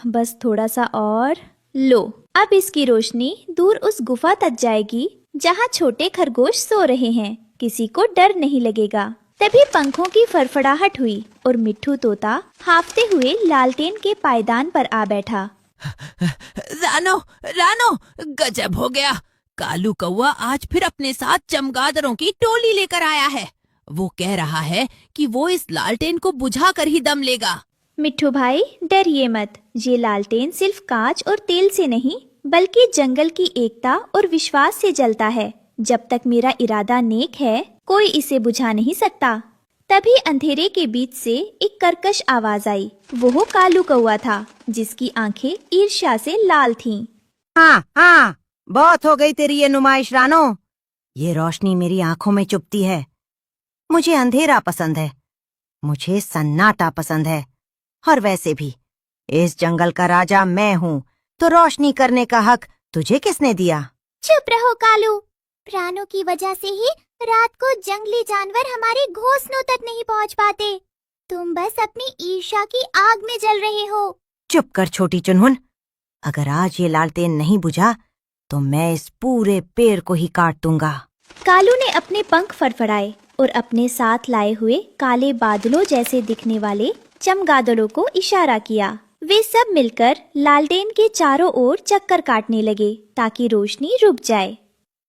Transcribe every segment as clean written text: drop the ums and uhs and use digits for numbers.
बस थोड़ा सा और। लो, अब इसकी रोशनी दूर उस गुफा तक जाएगी जहाँ छोटे खरगोश सो रहे हैं। किसी को डर नहीं लगेगा। तभी पंखों की फड़फड़ाहट हुई और मिट्ठू तोता हाफते हुए लालटेन के पायदान पर आ बैठा। रानो, रानो, गजब हो गया। कालू कौवा आज फिर अपने साथ चमगादड़ों की टोली लेकर आया है। वो कह रहा है कि वो इस लालटेन को बुझा कर ही दम लेगा। मिट्ठू भाई, डरिए मत। ये लालटेन सिर्फ कांच और तेल से नहीं बल्कि जंगल की एकता और विश्वास से जलता है। जब तक मेरा इरादा नेक है, कोई इसे बुझा नहीं सकता। तभी अंधेरे के बीच से एक कर्कश आवाज आई। वो कालू कौवा था, जिसकी आंखें ईर्ष्या से लाल थीं। हाँ हाँ, बहुत हो गई तेरी ये नुमाइश रानो। ये रोशनी मेरी आंखों में चुभती है। मुझे अंधेरा पसंद है, मुझे सन्नाटा पसंद है। और वैसे भी इस जंगल का राजा मैं हूँ, तो रोशनी करने का हक तुझे किसने दिया? चुप रहो कालू। प्राणों की वजह से ही रात को जंगली जानवर हमारे घोंसलों तक नहीं पहुंच पाते। तुम बस अपनी ईर्ष्या की आग में जल रहे हो। चुप कर छोटी चुनमुन। अगर आज ये लालटेन नहीं बुझा तो मैं इस पूरे पेड़ को ही काट दूंगा। कालू ने अपने पंख फड़फड़ाए और अपने साथ लाए हुए काले बादलों जैसे दिखने वाले चमगादड़ों को इशारा किया। वे सब मिलकर लालटेन के चारों ओर चक्कर काटने लगे ताकि रोशनी रुक जाए।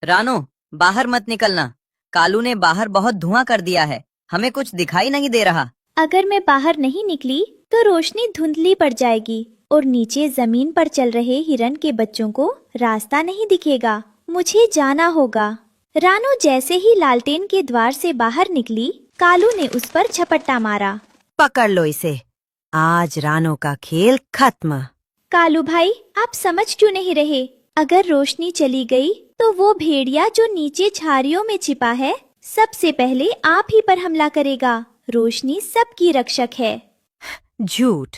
रानो, बाहर मत निकलना। कालू ने बाहर बहुत धुआं कर दिया है, हमें कुछ दिखाई नहीं दे रहा। अगर मैं बाहर नहीं निकली तो रोशनी धुंधली पड़ जाएगी और नीचे जमीन पर चल रहे हिरन के बच्चों को रास्ता नहीं दिखेगा। मुझे जाना होगा। रानो जैसे ही लालटेन के द्वार से बाहर निकली, कालू ने उस पर झपट्टा मारा। पकड़ लो इसे, आज रानो का खेल खत्म। कालू भाई, आप समझ क्यों नहीं रहे? अगर रोशनी चली गई तो वो भेड़िया जो नीचे झाड़ियों में छिपा है, सबसे पहले आप ही पर हमला करेगा। रोशनी सबकी रक्षक है। झूठ,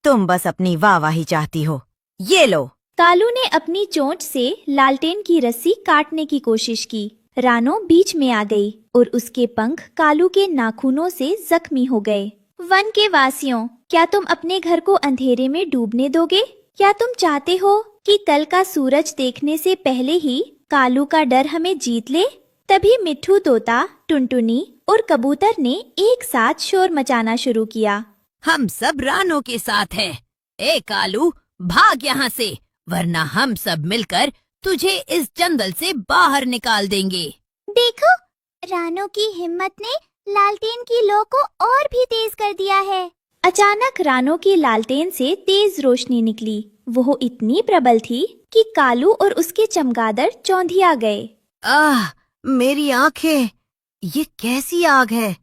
तुम बस अपनी वाहवाही चाहती हो। ये लो। कालू ने अपनी चोंच से लालटेन की रस्सी काटने की कोशिश की। रानो बीच में आ गई और उसके पंख कालू के नाखूनों से जख्मी हो गए। वन के वासियों, क्या तुम अपने घर को अंधेरे में डूबने दोगे? क्या तुम चाहते हो कि कल का सूरज देखने से पहले ही कालू का डर हमें जीत ले? तभी मिट्ठू तोता, टुनटुनी और कबूतर ने एक साथ शोर मचाना शुरू किया। हम सब रानो के साथ हैं। ए कालू, भाग यहाँ से, वरना हम सब मिलकर तुझे इस जंगल से बाहर निकाल देंगे। देखो, रानो की हिम्मत ने लालटेन की लौ को और भी तेज कर दिया है। अचानक रानो की लालटेन से तेज रोशनी निकली। वो इतनी प्रबल थी कि कालू और उसके चमगादड़ चौंधिया गए। आह, मेरी आंखें! ये कैसी आग है?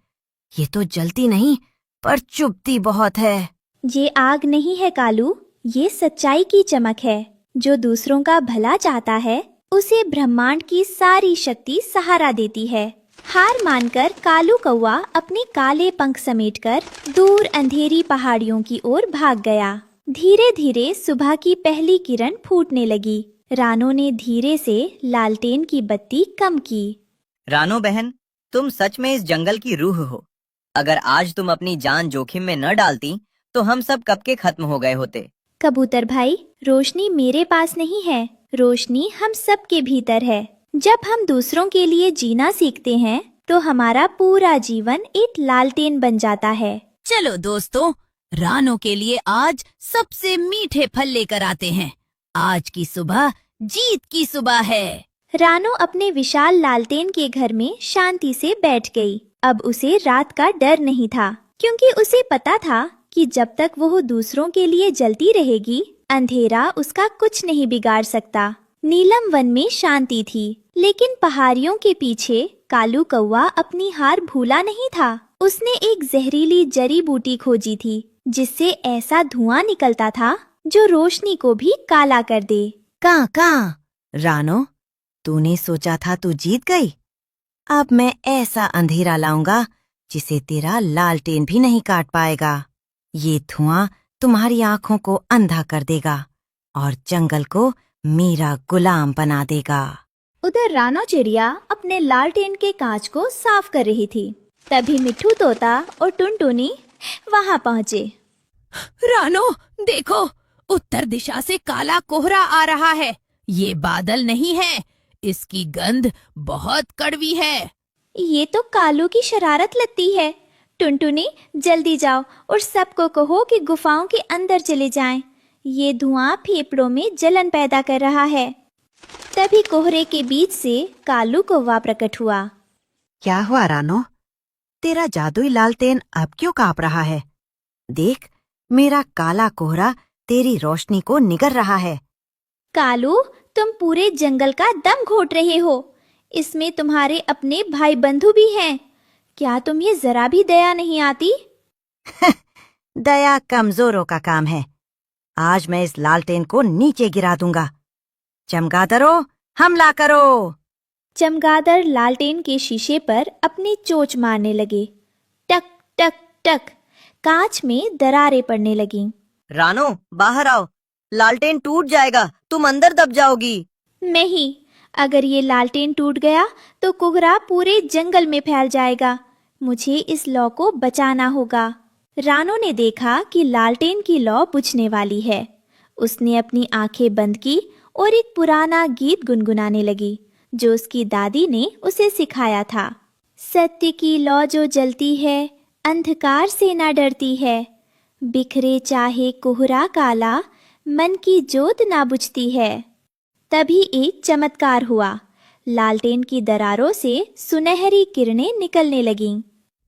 ये तो जलती नहीं पर चुभती बहुत है। ये आग नहीं है कालू, ये सच्चाई की चमक है। जो दूसरों का भला चाहता है, उसे ब्रह्मांड की सारी शक्ति सहारा देती है। हार मानकर कालू कौवा अपने काले पंख समेटकर दूर अंधेरी पहाड़ियों की ओर भाग गया। धीरे धीरे सुबह की पहली किरण फूटने लगी। रानो ने धीरे से लालटेन की बत्ती कम की। रानो बहन, तुम सच में इस जंगल की रूह हो। अगर आज तुम अपनी जान जोखिम में न डालती तो हम सब कब के खत्म हो गए होते। कबूतर भाई, रोशनी मेरे पास नहीं है, रोशनी हम सब के भीतर है। जब हम दूसरों के लिए जीना सीखते हैं तो हमारा पूरा जीवन एक लालटेन बन जाता है। चलो दोस्तों, रानो के लिए आज सबसे मीठे फल लेकर आते हैं। आज की सुबह जीत की सुबह है। रानो अपने विशाल लालटेन के घर में शांति से बैठ गई। अब उसे रात का डर नहीं था, क्योंकि उसे पता था कि जब तक वो दूसरों के लिए जलती रहेगी, अंधेरा उसका कुछ नहीं बिगाड़ सकता। नीलम वन में शांति थी, लेकिन पहाड़ियों के पीछे कालू कौवा अपनी हार भूला नहीं था। उसने एक जहरीली जड़ी बूटी खोजी थी, जिससे ऐसा धुआं निकलता था जो रोशनी को भी काला कर दे। कहाँ रानो, तूने सोचा था तू जीत गई। अब मैं ऐसा अंधेरा लाऊंगा जिसे तेरा लालटेन भी नहीं काट पाएगा। ये धुआं तुम्हारी आंखों को अंधा कर देगा और जंगल को मेरा गुलाम बना देगा। उधर रानो चिड़िया अपने लालटेन के कांच को साफ कर रही थी। तभी मिट्ठू तोता और टुनटुनी वहां पहुँचे। रानो, देखो, उत्तर दिशा से काला कोहरा आ रहा है। ये बादल नहीं है, इसकी गंध बहुत कड़वी है। ये तो कालू की शरारत लगती है। टुनटुनी, जल्दी जाओ और सबको कहो कि गुफाओं के अंदर चले जाएं। ये धुआं फेफड़ों में जलन पैदा कर रहा है। तभी कोहरे के बीच से कालू कौवा प्रकट हुआ। क्या हुआ रानो? तेरा जादुई लालटेन अब क्यों कांप रहा है? देख, मेरा काला कोहरा तेरी रोशनी को निगल रहा है। कालू, तुम पूरे जंगल का दम घोट रहे हो। इसमें तुम्हारे अपने भाई बंधु भी हैं। क्या तुम्हें जरा भी दया नहीं आती? दया कमजोरों का काम है। आज मैं इस लालटेन को नीचे गिरा दूंगा। चमगादड़ों, हमला करो! चमगादड़ लालटेन के शीशे पर अपनी चोंच मारने लगे। टक टक टक, कांच में दरारें पड़ने लगीं। रानो, बाहर आओ, लालटेन टूट जाएगा, तुम अंदर दब जाओगी। नहीं, अगर ये लालटेन टूट गया तो कोहरा पूरे जंगल में फैल जाएगा। मुझे इस लौ को बचाना होगा। रानो ने देखा कि लालटेन की लौ बुझने वाली है। उसने अपनी आंखें बंद की और एक पुराना गीत गुनगुनाने लगी जो उसकी दादी ने उसे सिखाया था। सत्य की लौ जो जलती है, अंधकार से ना डरती है। बिखरे चाहे कोहरा काला, मन की जोत ना बुझती है। तभी एक चमत्कार हुआ। लालटेन की दरारों से सुनहरी किरणें निकलने लगीं।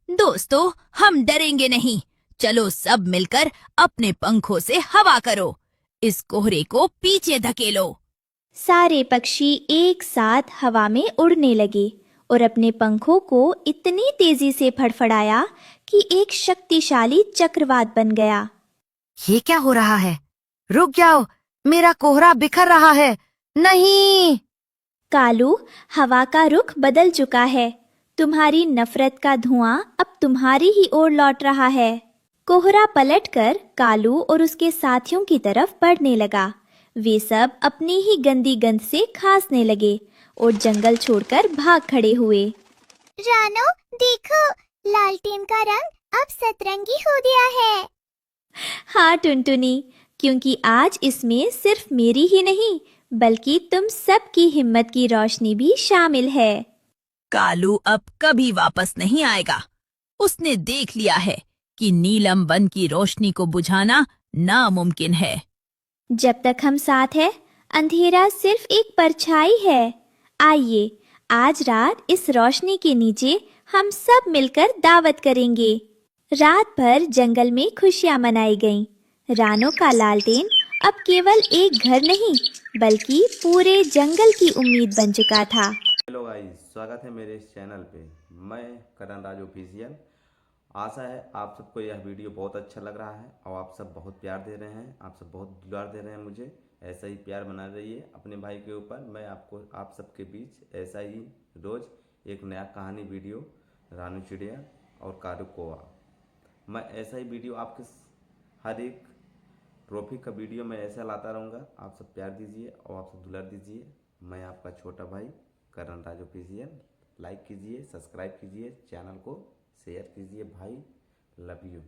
दोस्तों, हम डरेंगे नहीं। चलो सब मिलकर अपने पंखों से हवा करो। इस कोहरे को पीछे धकेलो। सारे पक्षी एक साथ हवा में उड़ने लगे और अपने पंखों को इतनी तेजी से फड़फड़ाया कि एक शक्तिशाली चक्रवात बन गया। ये क्या हो रहा है? रुक जाओ, मेरा कोहरा बिखर रहा है। नहीं! कालू, हवा का रुख बदल चुका है। तुम्हारी नफरत का धुआं अब तुम्हारी ही ओर लौट रहा है। कोहरा पलटकर कालू और उसके साथियों की तरफ बढ़ने लगा। वे सब अपनी ही गंदी गंध से खांसने लगे और जंगल छोड़कर भाग खड़े हुए। रानो, देखो, लालटेन का रंग अब सतरंगी हो गया है। हाँ टुनटुनी, क्योंकि आज इसमें सिर्फ मेरी ही नहीं बल्कि तुम सबकी हिम्मत की रोशनी भी शामिल है। कालू अब कभी वापस नहीं आएगा। उसने देख लिया है कि नीलम वन की रोशनी को बुझाना नामुमकिन है। जब तक हम साथ हैं, अंधेरा सिर्फ एक परछाई है। आइए, आज रात इस रोशनी के नीचे हम सब मिलकर दावत करेंगे। रात भर जंगल में खुशियां मनाई गईं। रानो का लालटेन अब केवल एक घर नहीं बल्कि पूरे जंगल की उम्मीद बन चुका था। हेलो गाइस, स्वागत है मेरे इस चैनल पे। मैं करण राज ऑफिशियल। आशा है आप सबको यह वीडियो बहुत अच्छा लग रहा है और आप सब बहुत प्यार दे रहे हैं, आप सब बहुत दुलार दे रहे हैं मुझे। ऐसा ही प्यार बना रहिए अपने भाई के ऊपर। मैं आपको आप सबके बीच ऐसा ही रोज़ एक नया कहानी वीडियो, रानू चिड़िया और कारू कौवा, मैं ऐसा ही वीडियो आपके हर एक ट्रॉफी का वीडियो मैं ऐसा लाता रहूँगा। आप सब प्यार दीजिए और आप सब दुलार दीजिए। मैं आपका छोटा भाई करण राज ऑफिशियल। लाइक कीजिए, सब्सक्राइब कीजिए, चैनल को शेयर कीजिए भाई। Love you.